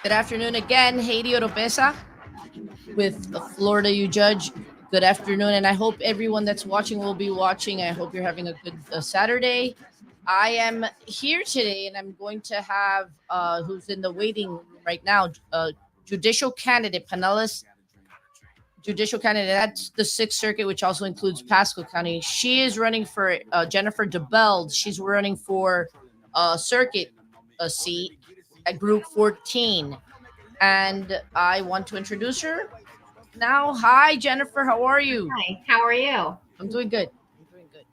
Good afternoon again, Haiti Oropesa with the Florida You Judge. Good afternoon, and I hope everyone that's watching will be watching. I hope you're having a good Saturday. I am here today, and I'm going to have who's in the waiting room right now, judicial candidate Pinellas judicial candidate. That's the Sixth Circuit, which also includes Pasco County. She is running for Jennifer Dubbeld. She's running for circuit seat at Group 14. And I want to introduce her now. Hi, Jennifer. How are you? Hi, how are you? I'm doing good. I'm doing good.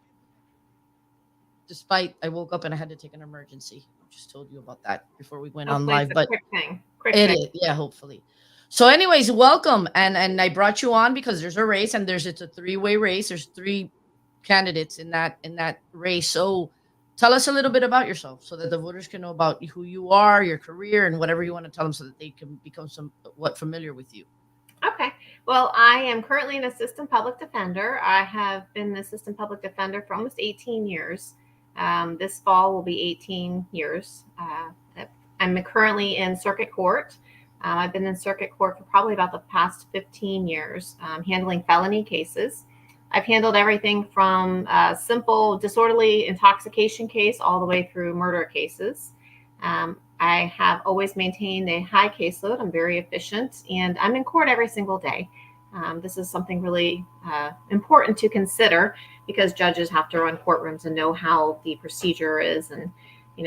Despite I woke up and I had to take an emergency. I just told you about that before we went on Hopefully live. it's a But quick thing. Quick it fix. is, yeah, hopefully. So, anyways, welcome, and I brought you on because there's a race, and it's a three-way race. There's three candidates in that race. So, tell us a little bit about yourself, so that the voters can know about who you are, your career, and whatever you want to tell them, so that they can become somewhat familiar with you. Okay. Well, I am currently an assistant public defender. I have been an assistant public defender for almost 18 years. This fall will be 18 years. I'm currently in circuit court. I've been in circuit court for probably about the past 15 years, handling felony cases. I've handled everything from a simple disorderly intoxication case all the way through murder cases. I have always maintained a high caseload. I'm very efficient, and I'm in court every single day. This is something really important to consider because judges have to run courtrooms and know how the procedure is, and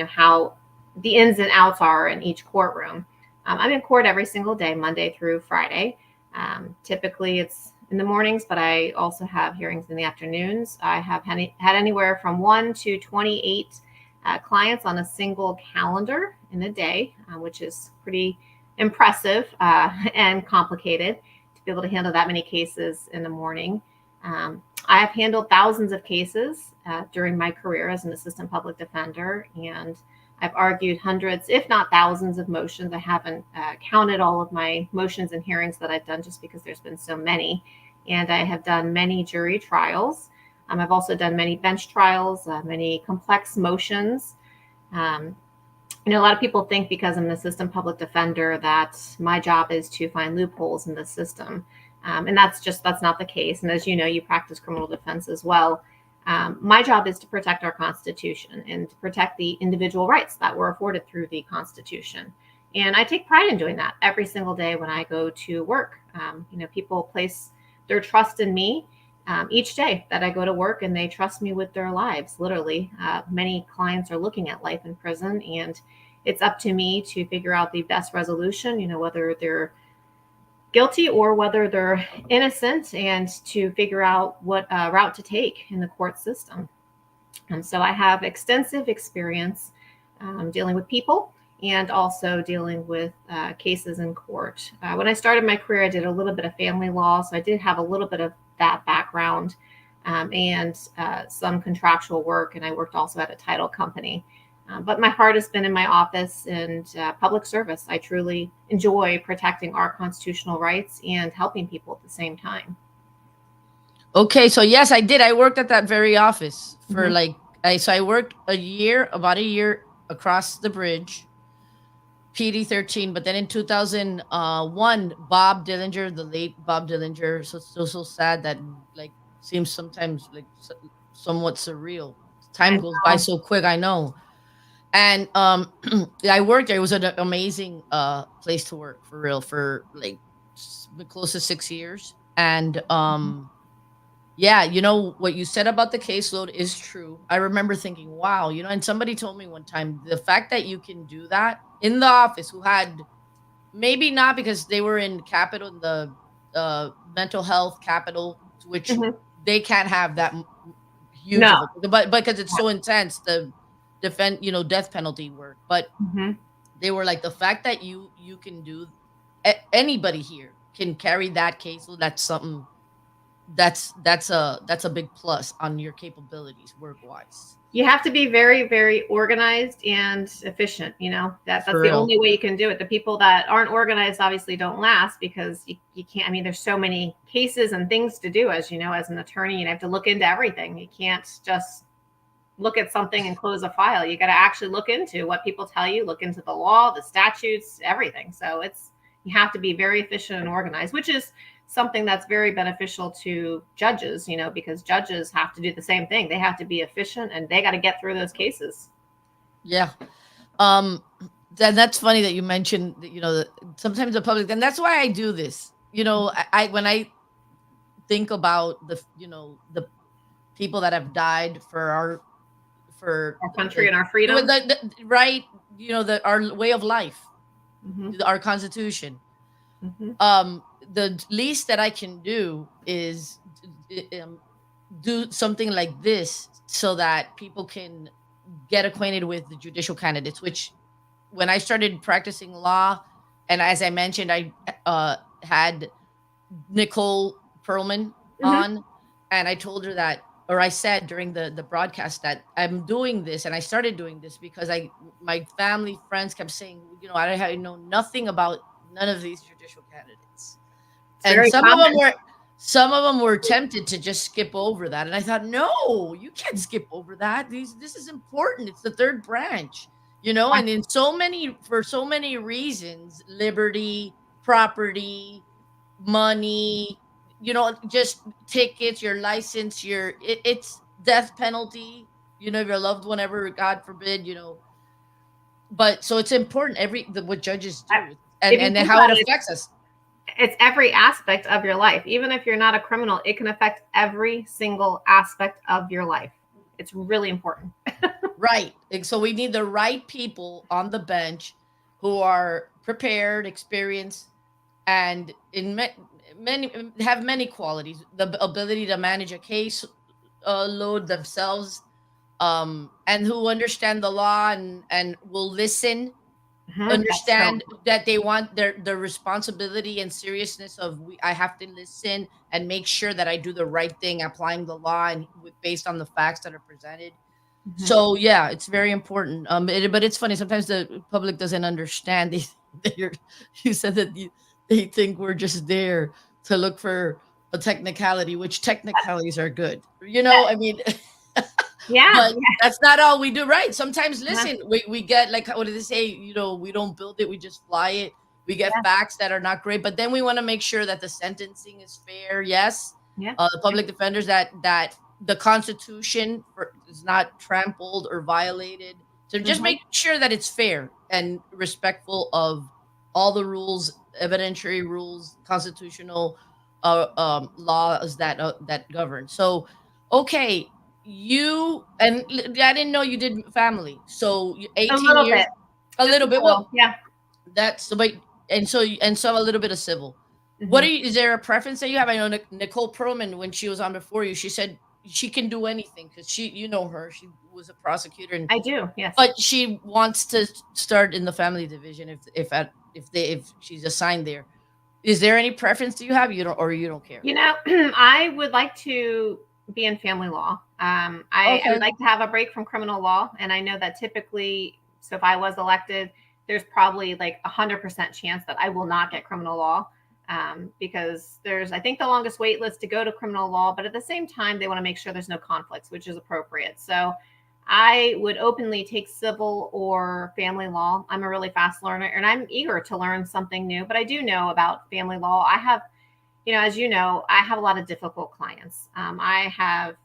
how the ins and outs are in each courtroom. I'm in court every single day, Monday through Friday. Typically, it's in the mornings, but I also have hearings in the afternoons. I have had anywhere from 1 to 28 clients on a single calendar in a day, which is pretty impressive and complicated to be able to handle that many cases in the morning. I have handled thousands of cases during my career as an assistant public defender, and I've argued hundreds, if not thousands, of motions. I haven't counted all of my motions and hearings that I've done just because there's been so many. And I have done many jury trials. I've also done many bench trials, many complex motions. A lot of people think because I'm an assistant public defender that my job is to find loopholes in the system. And that's not the case. And as you know, you practice criminal defense as well. My job is to protect our Constitution and to protect the individual rights that were afforded through the Constitution. And I take pride in doing that every single day when I go to work. People place their trust in me each day that I go to work, and they trust me with their lives, literally. Many clients are looking at life in prison, and it's up to me to figure out the best resolution, whether they're guilty or whether they're innocent, and to figure out what route to take in the court system. And so I have extensive experience dealing with people and also dealing with cases in court. When I started my career, I did a little bit of family law, so I did have a little bit of that background and some contractual work, and I worked also at a title company. But my heart has been in my office and public service. I truly enjoy protecting our constitutional rights and helping people at the same time. Okay, so yes, I did. I worked at that very office for Mhm. I worked about a year across the bridge, PD 13. But then in 2001, Bob Dillinger, the late Bob Dillinger, so sad that like seems sometimes like somewhat surreal. Time I goes by know. so quick. I know. And I worked there. It was an amazing place to work, for real, for like close to 6 years. And yeah, what you said about the caseload is true. I remember thinking, wow, and somebody told me one time, the fact that you can do that in the office, who had, maybe not because they were in capital, in the mental health capital, which Mhm. they can't have that huge No. of a, but because it's so intense, the death penalty work. But Mhm. they were like, the fact that you can do, anybody here can carry that caseload. That's something, that's a big plus on your capabilities work wise. You have to be very, very organized and efficient. That's For the real. only way you can do it. The people that aren't organized obviously don't last because you can't. I mean, there's so many cases and things to do, as you know, as an attorney, and have to look into everything. You can't just look at something and close a file. You got to actually look into what people tell you, look into the law, the statutes, everything. So you have to be very efficient and organized, which is something that's very beneficial to judges, because judges have to do the same thing. They have to be efficient and they got to get through those cases. Yeah. That's funny that you mentioned, sometimes the public, and that's why I do this. I when I think about the people that have died for our country and our freedom, right? Our way of life, our Constitution. The least that I can do is do something like this so that people can get acquainted with the judicial candidates, which when I started practicing law, and as I mentioned, I had Nicole Perlman on, and I told her that, or I said during the broadcast that I'm doing this, and I started doing this because my family, friends kept saying, I know nothing about none of these judicial candidates. And some of them were tempted to just skip over that. And I thought, no, you can't skip over that. This is important. It's the third branch, and for so many reasons, liberty, property, money, just tickets, your license, it's death penalty, if your loved one ever, God forbid, but so it's important what judges do and how it affects us. It's every aspect of your life. Even if you're not a criminal, it can affect every single aspect of your life. It's really important. Right. So we need the right people on the bench who are prepared, experienced, and have many qualities. The ability to manage a case load themselves, and who understand the law and will listen. Understand that they want their responsibility and seriousness of I have to listen and make sure that I do the right thing, applying the law and based on the facts that are presented. So yeah, it's very important. But it's funny, sometimes the public doesn't understand. You said that they think we're just there to look for a technicality, which technicalities are good. I mean. But that's not all we do, right? Sometimes, listen, we get, like, what do they say? We don't build it, we just fly it. We get facts that are not great, but then we want to make sure that the sentencing is fair. Yes. The public defenders, that the Constitution is not trampled or violated. So just make sure that it's fair and respectful of all the rules, evidentiary rules, constitutional laws that govern. So, okay. I didn't know you did family. So 18 years, a little bit. Well, yeah, that's and so a little bit of civil. Is there a preference that you have? I know Nicole Perlman, when she was on before you, she said she can do anything because she was a prosecutor, and I do, yes. But she wants to start in the family division if she's assigned there. Is there any preference that you have? You don't care? I would like to be in family law. I would like to have a break from criminal law. And I know that typically, so if I was elected, there's probably like 100% chance that I will not get criminal law, because there's, I think, the longest wait list to go to criminal law. But at the same time, they want to make sure there's no conflicts, which is appropriate. So I would openly take civil or family law. I'm a really fast learner and I'm eager to learn something new, but I do know about family law. I have, as you know, I have a lot of difficult clients. I have,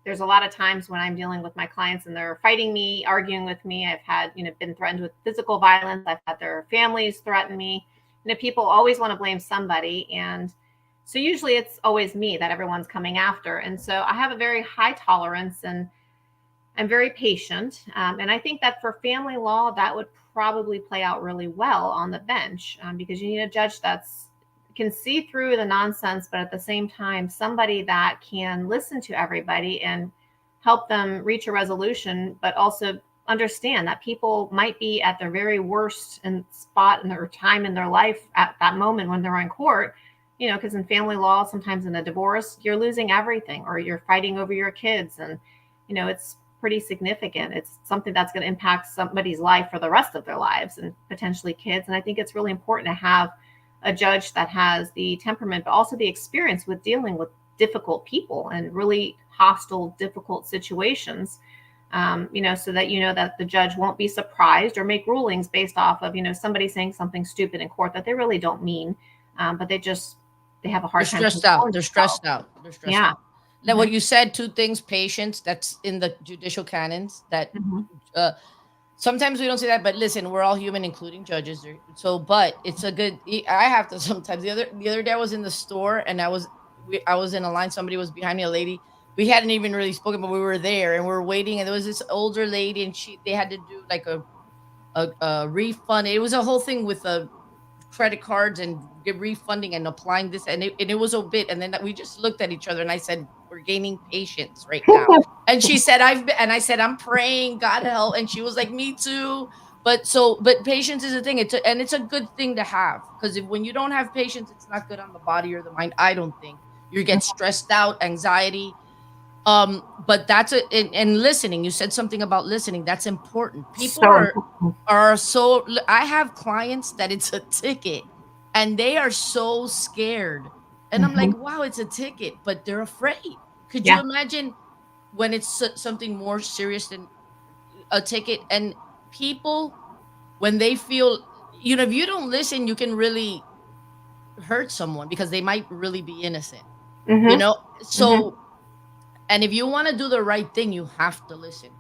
there's a lot of times when I'm dealing with my clients and they're fighting me, arguing with me. I've had, been threatened with physical violence. I've had their families threaten me. People always want to blame somebody. And so usually it's always me that everyone's coming after. And so I have a very high tolerance and I'm very patient. And I think that for family law, that would probably play out really well on the bench, because you need a judge that's can see through the nonsense, but at the same time, somebody that can listen to everybody and help them reach a resolution, but also understand that people might be at their very worst spot in their time in their life at that moment when they're in court, because in family law, sometimes in a divorce, you're losing everything or you're fighting over your kids. And, it's pretty significant. It's something that's going to impact somebody's life for the rest of their lives and potentially kids. And I think it's really important to have a judge that has the temperament, but also the experience with dealing with difficult people and really hostile, difficult situations. So that that the judge won't be surprised or make rulings based off of somebody saying something stupid in court that they really don't mean, but they have a They're hard time stressed out. controlling They're themselves. stressed out. They're stressed Yeah. out. Now, what you said, two things: patience. That's in the judicial canons. That Mm-hmm. uh, sometimes we don't say that, but listen, we're all human, including judges. So, but it's a good. I have to sometimes. The other day, I was in the store and I was in a line. Somebody was behind me, a lady. We hadn't even really spoken, but we were there and we were waiting. And there was this older lady, and they had to do like a refund. It was a whole thing with a credit cards and refunding and applying this, and it was a bit, and then we just looked at each other and I said, we're gaining patience right now. And she said, and I said, I'm praying, God help. And she was like, me too. But patience is a thing. And it's a good thing to have, because when you don't have patience, it's not good on the body or the mind. I don't think you get stressed out, anxiety. But that's and listening. You said something about listening. That's important. People So important. are so. I have clients that it's a ticket, and they are so scared. And I'm like, Mhm. wow, it's a ticket, but they're afraid. Could you Yeah. imagine when it's something more serious than a ticket? And people, when they feel, if you don't listen, you can really hurt someone because they might really be innocent. You Hmm. know, Hmm. so and if you want to do the right thing, you have to listen.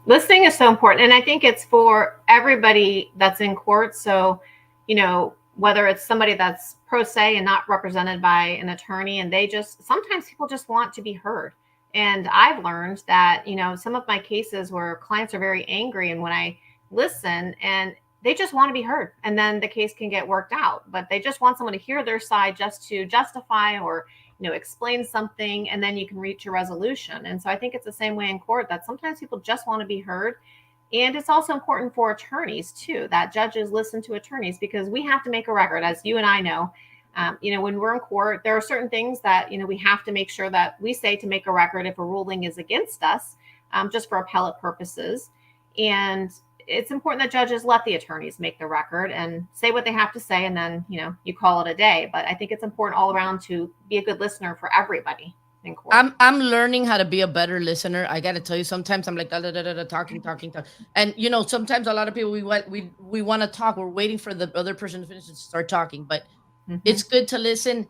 Listening is so important, and I think it's for everybody that's in court. So, whether it's somebody that's pro se and not represented by an attorney, and sometimes people just want to be heard. And I've learned that some of my cases where clients are very angry, and when I listen, and they just want to be heard, and then the case can get worked out, but they just want someone to hear their side just to justify or explain something, and then you can reach a resolution. And so I think it's the same way in court, that sometimes people just want to be heard. And it's also important for attorneys too, that judges listen to attorneys, because we have to make a record, as you and I know. When we're in court, there are certain things that we have to make sure that we say to make a record if a ruling is against us, just for appellate purposes. And it's important that judges let the attorneys make the record and say what they have to say, and then you call it a day. But I think it's important all around to be a good listener for everybody in court. I'm learning how to be a better listener. I got to tell you, sometimes I'm like da, da, da, da, da, talking, talking, talking, and sometimes a lot of people we want to talk. We're waiting for the other person to finish and start talking, but Hmm. it's good to listen.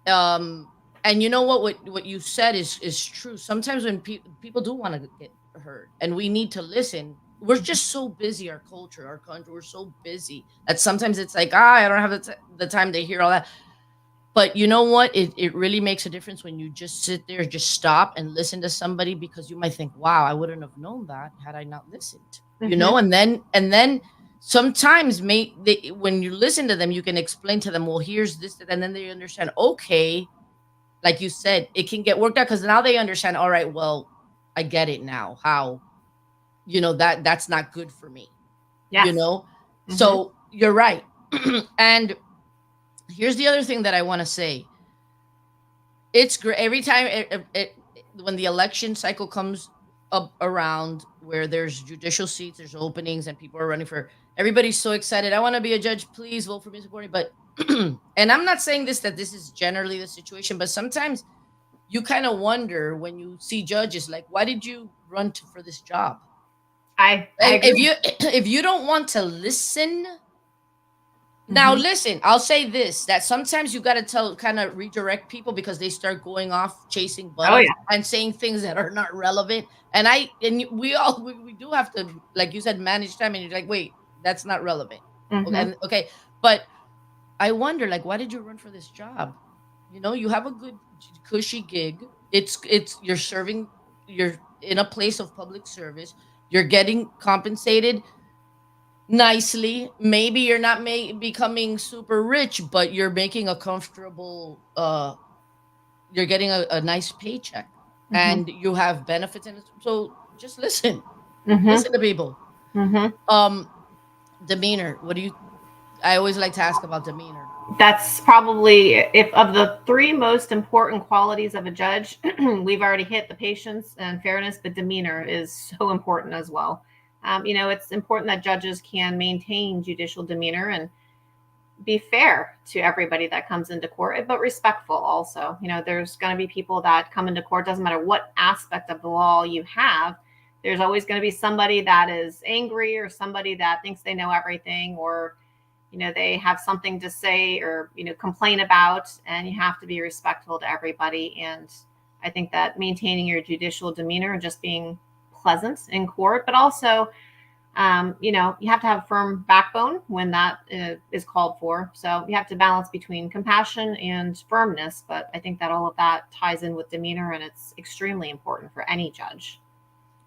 Um, and you know what you said is true. Sometimes when people do want to get heard, and we need to listen. We're just so busy. Our culture, our country, we're so busy that sometimes it's like, I don't have the time to hear all that. But you know what? It really makes a difference when you just sit there, just stop and listen to somebody, because you might think, wow, I wouldn't have known that had I not listened. Hmm. And then sometimes when you listen to them, you can explain to them, well, here's this, and then they understand, okay, like you said, it can get worked out, because now they understand, all right, well, I get it now, how, that's not good for me, you Yes. know? Hmm. So you're right. And here's the other thing that I want to say. It's great every time when the election cycle comes up around, where there's judicial seats, there's openings, and people are running for. Everybody's so excited. I want to be a judge. Please vote for me, support me. But and I'm not saying that this is generally the situation, but sometimes you kind of wonder when you see judges, like, why did you run for this job? I If agree. you if you don't want to listen. Now, Hmm. listen, I'll say this, that sometimes you got to kind of redirect people, because they start going off chasing Oh buttons yeah. and saying things that are not relevant. We do have to, like you said, manage time. And you're like, wait, that's not relevant. Okay. Hmm. Okay. But I wonder, like, why did you run for this job? You have a good, cushy gig. You're in a place of public service. You're getting compensated nicely. Maybe you're not becoming super rich, but you're making a comfortable you're getting a nice paycheck, Hmm. and you have benefits. And so just listen. Hmm. Listen to people. Hmm. um Demeanor, what do you I always like to ask about demeanor. That's probably, if of the three most important qualities of a judge, we've already hit the patience and fairness, but demeanor is so important as well. It's important that judges can maintain judicial demeanor, and be fair to everybody that comes into court, but respectful also. There's going to be people that come into court, doesn't matter what aspect of the law you have. There's always going to be somebody that is angry, or somebody that thinks they know everything, or they have something to say, or complain about, and you have to be respectful to everybody. And I think that maintaining your judicial demeanor and just being pleasant in court, but also you have to have a firm backbone when that is called for. So you have to balance between compassion and firmness. But I think that all of that ties in with demeanor, and it's extremely important for any judge.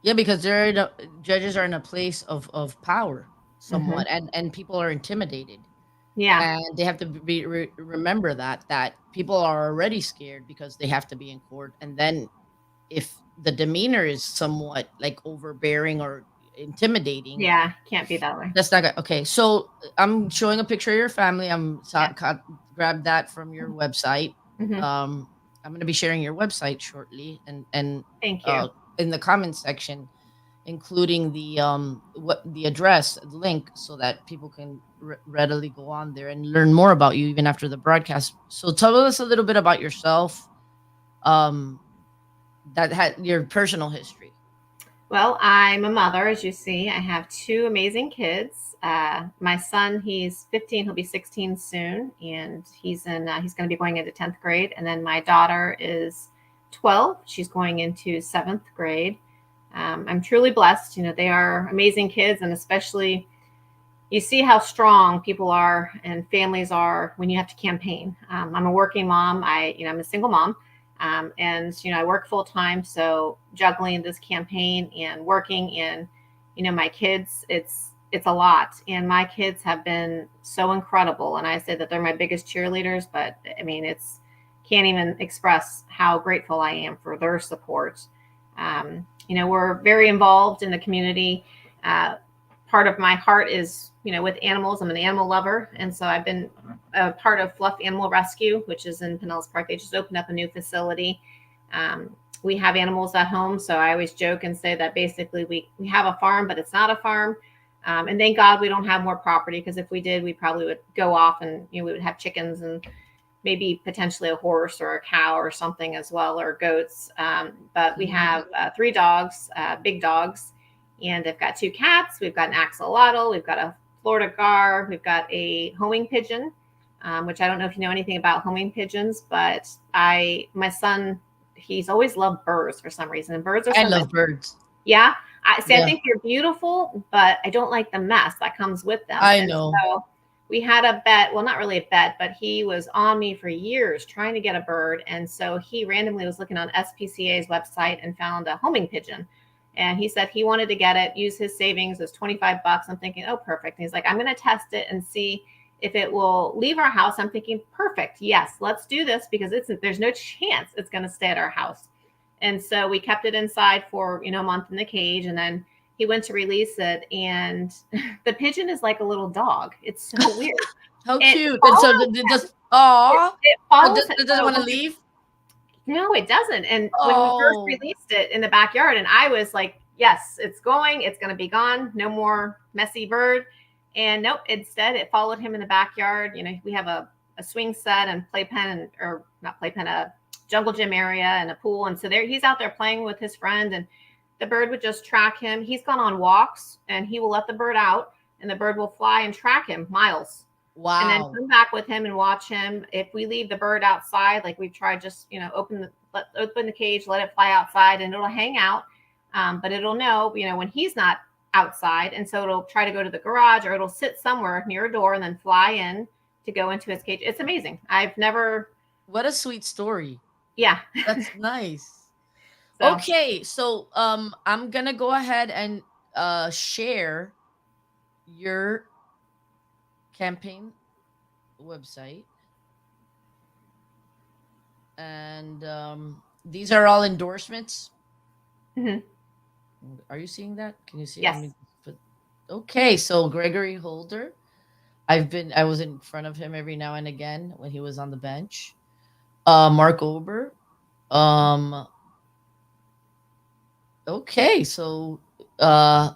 Yeah, because judges are in a place of power Mm-hmm. somewhat, and people are intimidated, Yeah. and they have to remember that people are already scared because they have to be in court, and then if the demeanor is somewhat like overbearing or intimidating, Yeah. Can't be that way. that's not good. Okay, so I'm showing a picture of your family. Yeah. Grabbed that from your website. Mm-hmm. I'm going to be sharing your website shortly, and Thank you. uh, in the comments section, including the address, the link, so that people can readily go on there and learn more about you even after the broadcast. So tell us a little bit about yourself, um, that had your personal history. Well, I'm a mother, as you see. I have two amazing kids. My son, he's 15; he'll be 16 soon, and he's going to be going into 10th grade. And then my daughter is 12; she's going into 7th grade. I'm truly blessed. They are amazing kids, and especially you see how strong people are and families are when you have to campaign. I'm a working mom. I'm a single mom, and I work full time. So juggling this campaign and working, and my kids, it's a lot. And my kids have been so incredible. And I say that they're my biggest cheerleaders, but I mean, it's can't even express how grateful I am for their support. We're very involved in the community. Part of my heart is with animals. I'm an animal lover, and so I've been a part of Fluff Animal Rescue, which is in Pinellas Park. They just opened up a new facility. We have animals at home, so I always joke and say that basically we have a farm, but it's not a farm. And thank God we don't have more property, because if we did, we probably would go off and we would have chickens and maybe potentially a horse or a cow or something as well, or goats. But we have 3 dogs, big dogs, and they've got 2 cats. We've got an axolotl. We've got a Florida gar. We've got a homing pigeon, which I don't know if you know anything about homing pigeons, but my son, he's always loved birds for some reason. And birds are I so love messy. birds. Yeah. I Yeah, think they're beautiful, but I don't like the mess that comes with them. I And know. so we had a bet, well, not really a bet, but he was on me for years trying to get a bird. And so he randomly was looking on SPCA's website and found a homing pigeon. And he said he wanted to get it, use his savings, as 25 bucks. I'm thinking, oh, perfect. And he's like, I'm going to test it and see if it will leave our house. I'm thinking, perfect. Yes, let's do this, because there's no chance it's going to stay at our house. And so we kept it inside for, a month in the cage. And then he went to release it. And the pigeon is like a little dog. It's so weird. How It cute. And so follows it just, it, aw, it but follows it. it doesn't So want to leave. no, it doesn't. And when we first Oh, released it in the backyard, and I was like, yes, it's going to be gone. No more messy bird. And nope, instead it followed him in the backyard. We have a swing set and playpen, or not playpen, a jungle gym area and a pool. And so he's out there playing with his friend, and the bird would just track him. He's gone on walks, and he will let the bird out, and the bird will fly and track him miles, and then wow. come back with him and watch him. If we leave the bird outside, like we've tried, just open the cage, let it fly outside, and it'll hang out. But it'll know, when he's not outside, and so it'll try to go to the garage, or it'll sit somewhere near a door and then fly in to go into his cage. It's amazing. I've never, What a sweet story. yeah. That's nice. So Okay, so I'm gonna go ahead and share your campaign website, and these are all endorsements. mhm. Are you seeing that? Can you see it? Let Yes. me put. Okay, so Gregory Holder. I was in front of him every now and again when he was on the bench. Mark Ober. Um, okay, so uh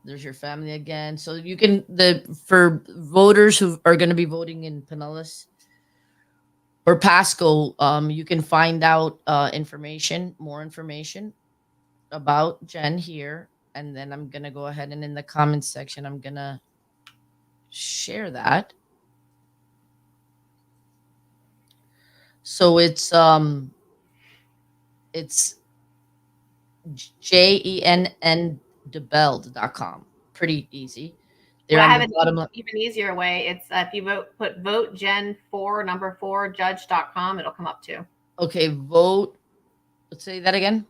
There's your family again. So you can for voters who are going to be voting in Pinellas or Pasco, you can find out more information about Jen here, and then I'm gonna go ahead and in the comments section, I'm gonna share that. So it's JENN Dubbeld.com. Pretty easy. There Well, I on have the an bottom. even easier way. It's if you put vote Gen 4 number 4 judge.com, it'll come up too. Okay, vote. Let's say that again.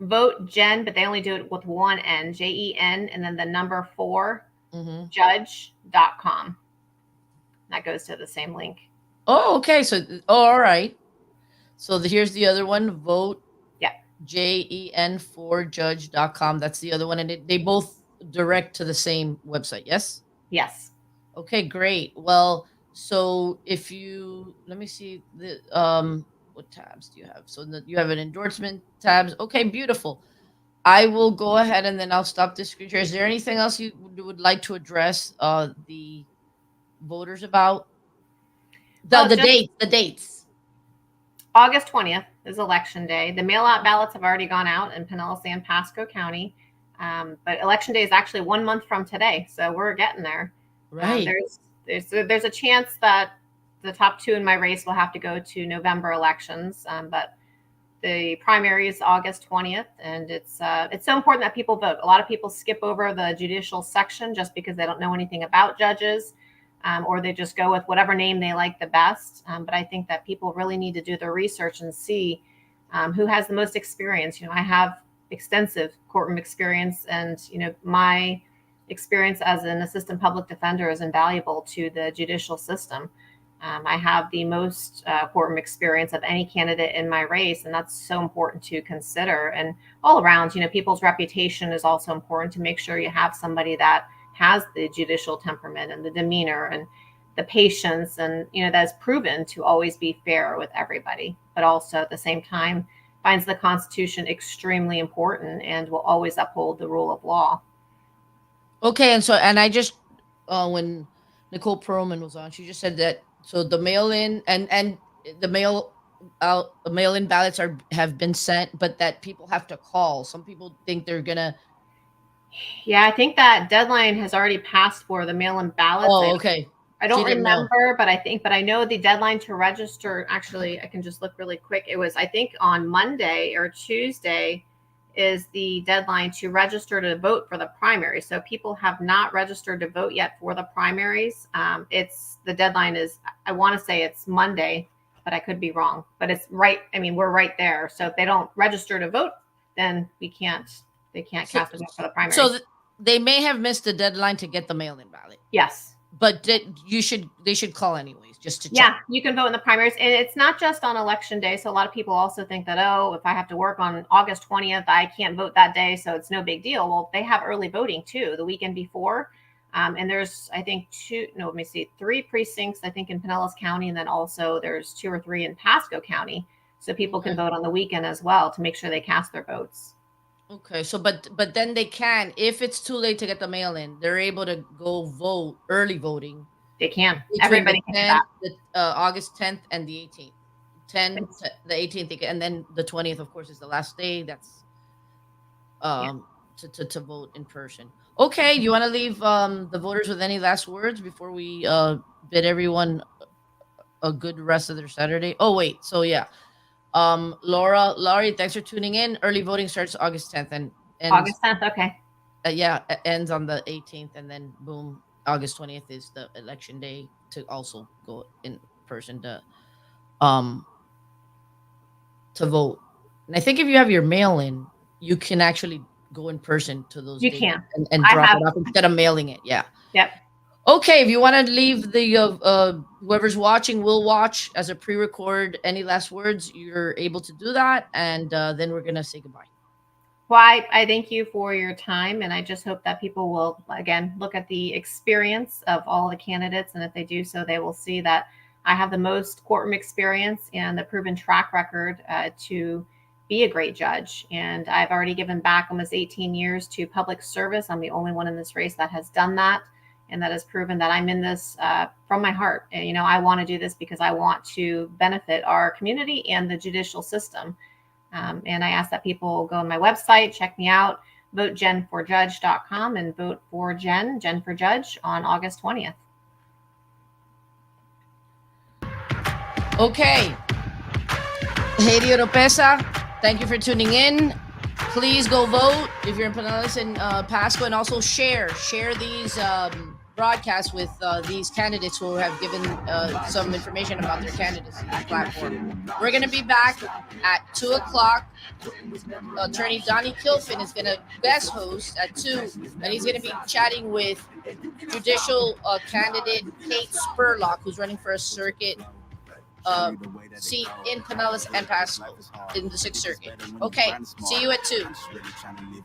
Vote Jen, but they only do it with one N, JEN, and then the number 4 Mm-hmm. judge.com. That goes to the same link. Oh, okay. So, all right. So here's the other one. Vote. Yeah. JEN4judge.com. That's the other one, and they both direct to the same website. Yes. Yes. Okay, great. Well, so if you let me see the what tabs do you have? So you have an endorsement tabs. Okay, beautiful. I will go ahead and then I'll stop this screen share. Is there anything else you would like to address the voters about? Well, The dates. August 20th is election day. The mail-out ballots have already gone out in Pinellas and Pasco County, but election day is actually 1 month from today, so we're getting there. Right. There's a chance that the top two in my race will have to go to November elections, but the primary is August 20th, and it's so important that people vote. A lot of people skip over the judicial section just because they don't know anything about judges, or they just go with whatever name they like the best. But I think that people really need to do their research and see who has the most experience. I have extensive courtroom experience, and my experience as an assistant public defender is invaluable to the judicial system. I have the most courtroom experience of any candidate in my race, and that's so important to consider. And all around, people's reputation is also important to make sure you have somebody that has the judicial temperament and the demeanor and the patience, and that's proven to always be fair with everybody, but also at the same time finds the Constitution extremely important and will always uphold the rule of law. Okay, and I just when Nicole Perlman was on, she just said that so the mail in and the mail in ballots have been sent, but that people have to call. Some people think they're gonna. Yeah, I think that deadline has already passed for the mail-in ballots. Oh, okay. I She don't didn't know. remember, but I know the deadline to register. Actually, I can just look really quick. It was, I think, on Monday or Tuesday is the deadline to register to vote for the primary. So people have not registered to vote yet for the primaries. The deadline is, I want to say it's Monday, but I could be wrong. But it's right. I mean, we're right there. So if they don't register to vote, then they can't cast a vote for the primary. So they may have missed the deadline to get the mail-in ballot. Yes. But they should call anyways, just to check. Yeah, you can vote in the primaries. And it's not just on election day. So a lot of people also think that, if I have to work on August 20th, I can't vote that day, so it's no big deal. Well, they have early voting too, the weekend before. And there's, I think, three precincts, I think, in Pinellas County. And then also there's 2 or 3 in Pasco County. So people can vote on the weekend as well to make sure they cast their votes. Okay, so but then they can, if it's too late to get the mail in, they're able to go vote early voting. They can. Everybody can do that. August 10th and the 18th. The 18th, and then the 20th, of course, is the last day. That's to vote in person. Okay, you want to leave the voters with any last words before we bid everyone a good rest of their Saturday? Oh wait, so yeah. Laurie, thanks for tuning in. Early voting starts August 10th and ends, August 10th. Okay. Ends on the 18th, and then boom, August 20th is the election day to also go in person to vote. And I think if you have your mail in, you can actually go in person to those. You can and drop it off instead of mailing it. Yeah. Yep. Okay, if you want to leave the whoever's watching will watch as a pre-record. Any last words? You're able to do that, and then we're gonna say goodbye. Well, I thank you for your time, and I just hope that people will again look at the experience of all the candidates, and if they do so, they will see that I have the most courtroom experience and the proven track record to be a great judge. And I've already given back almost 18 years to public service. I'm the only one in this race that has done that. And that has proven that I'm in this from my heart. And, you know, I want to do this because I want to benefit our community and the judicial system. And I ask that people go on my website, check me out, votejen4judge.com, and vote for Jen for Judge on August 20th. Okay. Haiti Oropesa, thank you for tuning in. Please go vote if you're in Pinellas and Pasco, and also share these broadcasts with these candidates who have given some information about their candidacy platform. We're going to be back at 2 o'clock. Attorney Donnie Kilfin is going to guest host at 2, and he's going to be chatting with judicial candidate Kate Spurlock, who's running for a circuit seat in Pinellas and Pasco in the 6th Circuit. Okay, see you at 2.